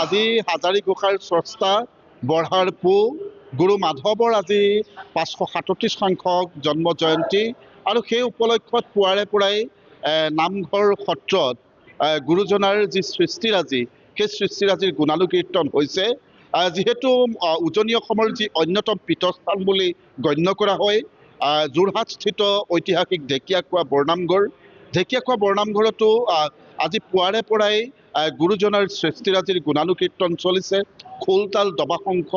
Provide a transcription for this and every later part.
আজি হাজাৰীগোসাঁইৰ স্ৰষ্টা বৰহাৰ পু গুৰু মাধৱৰ আজি 537 সংখ্যক জন্ম জয়ন্তী আৰু সেই উপলক্ষত পুৱাৰে পৰাই নামঘৰ সত্ৰত গুৰুজনাৰ যি সৃষ্টিৰাজি সেই সৃষ্টিৰাজিৰ গুণানুকীৰ্তন হৈছে। যিহেতু উজনি অসমৰ যি অন্যতম পীঠস্থান বুলি গণ্য কৰা হয় যোৰহাটস্থিত ঐতিহাসিক ঢেকীয়াখোৱা বৰনামঘৰতো আজি পুৱাৰে পৰাই গুৰুজনাৰ সৃষ্টিৰাজিৰ গুণানুকীৰ্তন চলিছে। খোলতাল দবাশংখ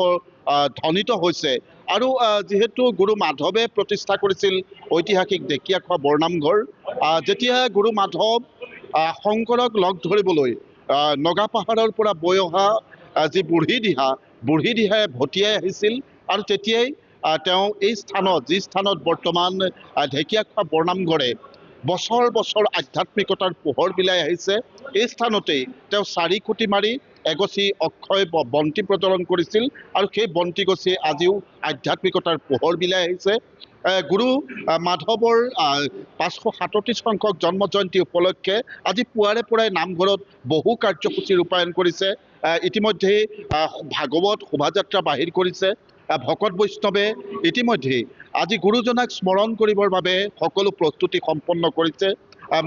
ধ্বনিত হৈছে আৰু যিহেতু গুৰু মাধৱে প্ৰতিষ্ঠা কৰিছিল ঐতিহাসিক ঢেকীয়াখোৱা বৰনামঘৰ, যেতিয়া গুৰু মাধৱ শংকৰক লগ ধৰিবলৈ নগাপাহাৰৰ পৰা বৈ অহা যি বুঢ়ীদিহাই ভটিয়াই আহিছিল আৰু তেতিয়াই তেওঁ এই স্থানত যি স্থানত বৰ্তমান ঢেকীয়াখোৱা বৰনামঘৰে বছৰ বছৰ আধ্যাত্মিকতাৰ পোহৰ বিলাই আহিছে, এই স্থানতেই তেওঁ 4 খুঁটি মাৰি এগছি অক্ষয় বন্তি প্ৰজ্বলন কৰিছিল আৰু সেই বন্তিগছি আজিও আধ্যাত্মিকতাৰ পোহৰ বিলাই আহিছে। গুৰু মাধৱৰ 537 সংখ্যক জন্ম জয়ন্তী উপলক্ষে আজি পুৱাৰে পৰাই নামঘৰত বহু কাৰ্যসূচী ৰূপায়ণ কৰিছে। ইতিমধ্যে ভাগৱত শোভাযাত্ৰা বাহিৰ কৰিছে। ভকত বৈষ্ণৱে ইতিমধ্যে আজি গুৰুজনাক স্মৰণ কৰিবৰ বাবে সকলো প্ৰস্তুতি সম্পন্ন কৰিছে।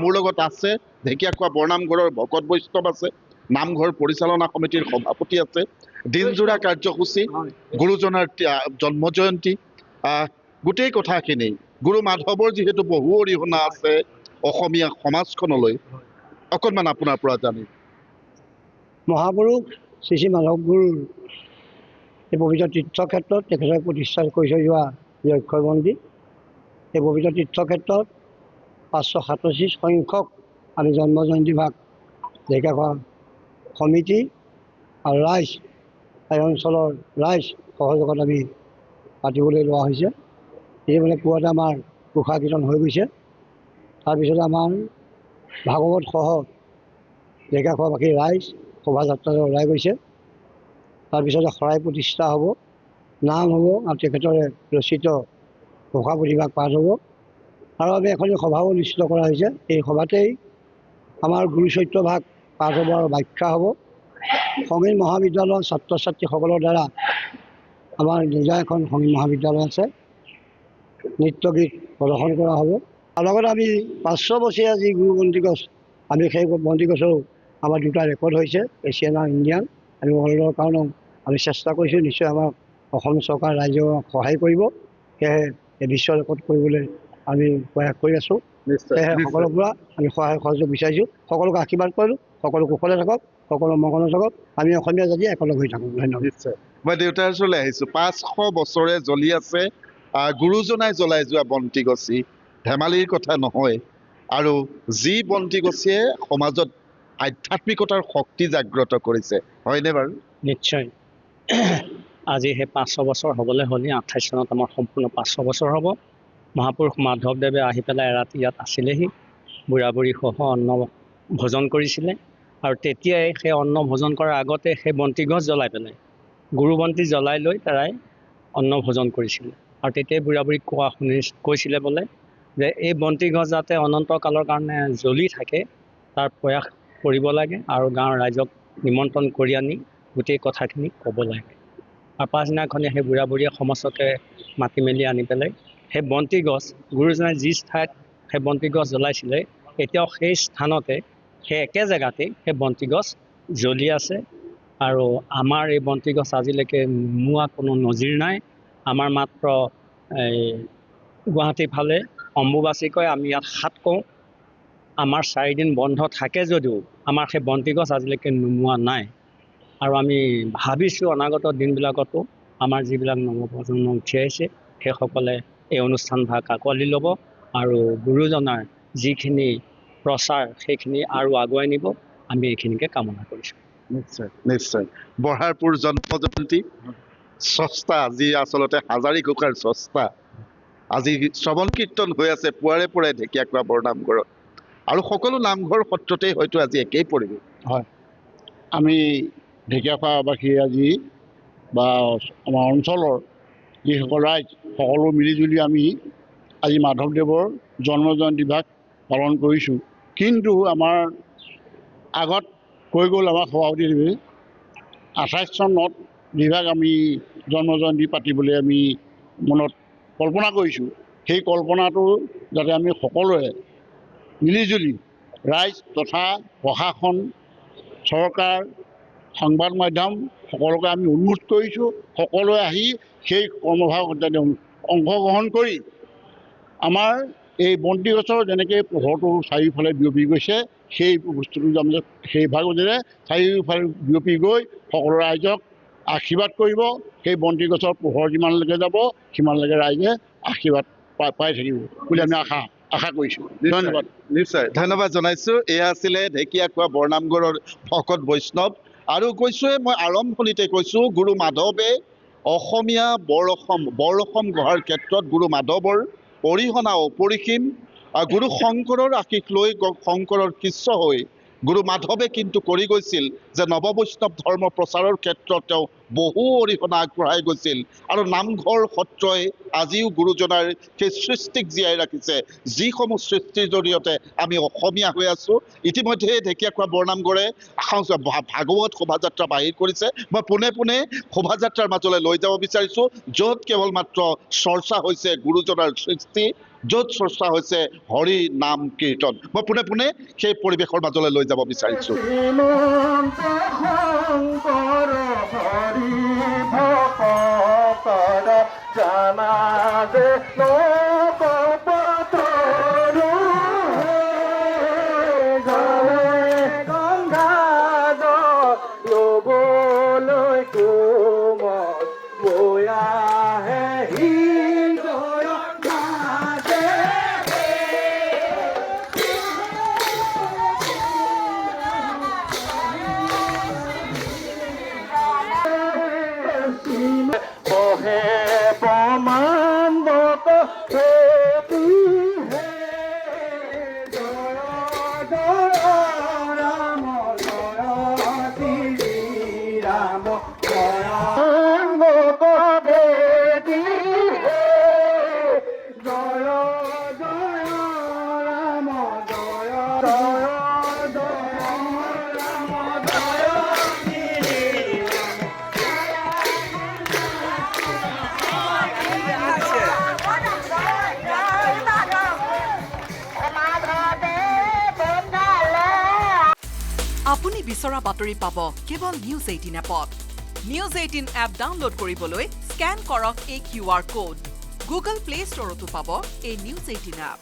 মোৰ লগত আছে ঢেকীয়াখোৱা বৰনামঘৰৰ ভকত বৈষ্ণৱ আছে, নামঘৰ পৰিচালনা সমিতিৰ সভাপতি আছে। দিনজোৰা কাৰ্যসূচী, গুৰুজনাৰ জন্ম জয়ন্তী, গোটেই কথাখিনি গুৰু মাধৱৰ যিহেতু বহু অৰিহণা আছে অসমীয়া সমাজখনলৈ, অকণমান আপোনাৰ পৰা জানিম। মহাপুৰুষ শ্ৰী শ্ৰী মাধৱ গুৰুৰ এই পবিত্ৰ তীৰ্থক্ষেত্ৰত তেখেতে প্ৰতিষ্ঠা কৰি থৈ যোৱা যি অক্ষয় মন্দিৰ, এই পবিত্ৰ তীৰ্থক্ষেত্ৰত 537 সংখ্যক আমি জন্ম জয়ন্তী ভাগ ঢেকীয়াখোৱা সমিতি আৰু ৰাইজ, এই অঞ্চলৰ ৰাইজ সহযোগত আমি পাতিবলৈ লোৱা হৈছে। ইতিমধ্যে পুৱাতে আমাৰ ঘোষা কীৰ্তন হৈ গৈছে। তাৰপিছতে আমাৰ ভাগৱতসহ ঢেকীয়াখোৱাবাসী ৰাইজ শোভাযাত্ৰাৰে ওলাই গৈছে। তাৰপিছতে শৰাই প্ৰতিষ্ঠা হ'ব, নাম হ'ব আৰু তেখেতৰে ৰচিত ঘোষা প্ৰতিভাগ পাঠ হ'ব আৰু আমি এখন সভাও নিশ্চিত কৰা হৈছে। এই সভাতেই আমাৰ গুৰুচৰিত্ৰ ভাগ পাঠ হ'ব আৰু ব্যাখ্যা হ'ব। সংগীত মহাবিদ্যালয়ৰ ছাত্ৰ ছাত্ৰীসকলৰ দ্বাৰা, আমাৰ নিজা এখন সংগীত মহাবিদ্যালয় আছে, নৃত্য গীত প্ৰদৰ্শন কৰা হ'ব। আৰু লগতে আমি 500 বছৰীয়া যি গুৰু বন্তিগছ, আমি সেই বন্তিগছৰো আমাৰ 2টা ৰেকৰ্ড হৈছে, এছিয়ান আৰু ইণ্ডিয়ান। আমি ৱৰ্ল্ডৰ কাৰণেও আমি চেষ্টা কৰিছোঁ, নিশ্চয় আমাক অসম চৰকাৰ ৰাইজে সহায় কৰিব। সেয়েহে এই বিশ্ব ৰেকৰ্ড কৰিবলৈ আমি প্ৰয়াস কৰি আছোঁ। সেয়েহে সকলোৰ পৰা আমি সহায় সহযোগ বিচাৰিছোঁ। সকলোকে আশীৰ্বাদ কৰিলোঁ, সকলো কুশলে থাকক, সকলো মংগলে থাকক, আমি অসমীয়া জাতি একেলগ হৈ থাকক। ধন্যবাদ। নিশ্চয়। মই দেউতাৰ ওচৰলৈ আহিছোঁ। 500 বছৰে জ্বলি আছে গুৰুজনাই জ্বলাই যোৱা বন্তিগছি, ধেমালিৰ কথা নহয়। আৰু যি বন্তিগছিয়ে সমাজত আধ্যাত্মিকতাৰ শক্তি জাগ্ৰত কৰিছে, হয়নে বাৰু? নিশ্চয়। আজি সেই 500 বছৰ হ'বলৈ হ'লে 28 চনত আমাৰ সম্পূৰ্ণ 500 বছৰ হ'ব। মহাপুৰুষ মাধৱদেৱে আহি পেলাই ৰাতি ইয়াত আছিলেহি, বুঢ়া বুঢ়ীসহ অন্ন ভোজন কৰিছিলে আৰু তেতিয়াই সেই অন্ন ভোজন কৰাৰ আগতে সেই বন্তিগছ জ্বলাই পেলাই গুৰু বন্তি জ্বলাই লৈ তাৰাই অন্ন ভোজন কৰিছিলে। আৰু তেতিয়াই বুঢ়া বুঢ়ীক কৈছিলে বোলে যে এই বন্তিগছ যাতে অনন্ত কালৰ কাৰণে জ্বলি থাকে তাৰ প্ৰয়াস কৰিব লাগে আৰু গাঁৱৰ ৰাইজক নিমন্ত্ৰণ কৰি আনি গোটেই কথাখিনি ক'ব লাগে। আৰু পাছদিনাখনি সেই বুঢ়া বুঢ়ীয়ে সমস্তকে মাতি মেলি আনি পেলাই সেই বন্তিগছ গুৰুজনাই যি ঠাইত সেই বন্তিগছ জ্বলাইছিলে এতিয়াও সেই স্থানতে, সেই একে জেগাতেই সেই বন্তিগছ জ্বলি আছে। আৰু আমাৰ এই বন্তিগছ আজিলৈকে নুমুৱা কোনো নজিৰ নাই। আমাৰ মাত্ৰ গুৱাহাটীৰ ফালে অম্বুবাচীকৈ আমি ইয়াত 7 কওঁ, আমাৰ 4 দিন বন্ধ থাকে যদিও আমাৰ সেই বন্তিগছ আজিলৈকে নুমুৱা নাই। আৰু আমি ভাবিছোঁ অনাগত দিনবিলাকতো আমাৰ যিবিলাক নৱপ্ৰজন্ম উঠি আহিছে সেইসকলে এই অনুষ্ঠান ভাগ আঁকোৱালি ল'ব আৰু গুৰুজনাৰ যিখিনি প্ৰচাৰ সেইখিনি আৰু আগুৱাই নিব। আমি এইখিনিকে কামনা কৰিছোঁ। নিশ্চয় নিশ্চয়। বৰহাৰপুৰ জন্ম জয়ন্তী স্ৰষ্টা, যি আচলতে হাজাৰীগোসাঁইৰ স্ৰষ্টা, আজি শ্ৰৱণ কীৰ্তন হৈ আছে পুৱাৰে পৰাই ঢেকীয়াখোৱা বৰনামঘৰত আৰু সকলো নামঘৰ সত্ৰতেই হয়তো আজি একেই পৰিৱেশ। হয়, আমি ঢেকীয়াখোৱাবাসী আজি বা আমাৰ অঞ্চলৰ যিসকল ৰাইজ সকলো মিলিজুলি আমি আজি মাধৱদেৱৰ জন্ম জয়ন্তী ভাগ পালন কৰিছোঁ। কিন্তু আমাৰ আগত কৈ গ'ল আমাৰ সভাপতিদেৱে 28 চনত যিভাগ আমি জন্মজয়ন্তী পাতিবলৈ আমি মনত কল্পনা কৰিছোঁ, সেই কল্পনাটো যাতে আমি সকলোৱে মিলিজুলি ৰাইজ তথা প্ৰশাসন, চৰকাৰ, সংবাদ মাধ্যম সকলোকে আমি অনুৰোধ কৰিছোঁ, সকলোৱে আহি সেই কৰ্মভাগত যাতে অংশগ্ৰহণ কৰি আমাৰ এই বন্তি গছৰ যেনেকৈ পোহৰটো চাৰিওফালে বিয়পি গৈছে, সেই বস্তুটো যাতে সেই ভাগতে চাৰিওফালে বিয়পি গৈ সকলো ৰাইজক আশীৰ্বাদ কৰিব। সেই বন্তি গছৰ পোহৰ যিমানলৈকে যাব সিমানলৈকে ৰাইজে আশীৰ্বাদ পাই থাকিব বুলি আমি আশা কৰিছোঁ। ধন্যবাদ। নিশ্চয় ধন্যবাদ জনাইছোঁ। এয়া আছিলে ঢেকীয়াখোৱা বৰনামঘৰৰ ভকত বৈষ্ণৱ। আৰু কৈছোঁৱে, মই আৰম্ভণিতে কৈছোঁ, গুৰু মাধৱে অসমীয়া বৰ অসম গঢ়াৰ ক্ষেত্ৰত গুৰু মাধৱৰ অৰিহণা অপৰিসীম। গুৰু শংকৰৰ আশীষ লৈ শংকৰৰ শিষ্য হৈ গুৰু মাধৱে কিন্তু কৰি গৈছিল যে নৱবৈষ্ণৱ ধৰ্ম প্ৰচাৰৰ ক্ষেত্ৰত তেওঁ বহু অৰিহণা আগবঢ়াই গৈছিল। আৰু নামঘৰ সত্ৰই আজিও গুৰুজনাৰ সেই সৃষ্টিক জীয়াই ৰাখিছে, যিসমূহ সৃষ্টিৰ জৰিয়তে আমি অসমীয়া হৈ আছোঁ। ইতিমধ্যে ঢেকীয়াখোৱা বৰনামঘৰে ভাগৱত শোভাযাত্ৰা বাহিৰ কৰিছে। মই পোনে পোনে শোভাযাত্ৰাৰ মাজলৈ লৈ যাব বিচাৰিছোঁ, য'ত কেৱল মাত্ৰ চৰ্চা হৈছে গুৰুজনাৰ সৃষ্টি, য'ত চৰ্চা হৈছে হৰি নাম কীৰ্তন। মই পোনে পোনে সেই পৰিৱেশৰ মাজলৈ লৈ যাব বিচাৰিছোঁ। আপুনি বিচৰা বাতৰি পাব কেৱল নিউজ 18 এপত। নিউজ 18 এপ ডাউনলোড কৰিবলৈ স্কেন কৰক এই QR কোড। গুগল প্লে ষ্টৰতো পাব এই নিউজ 18 এপ।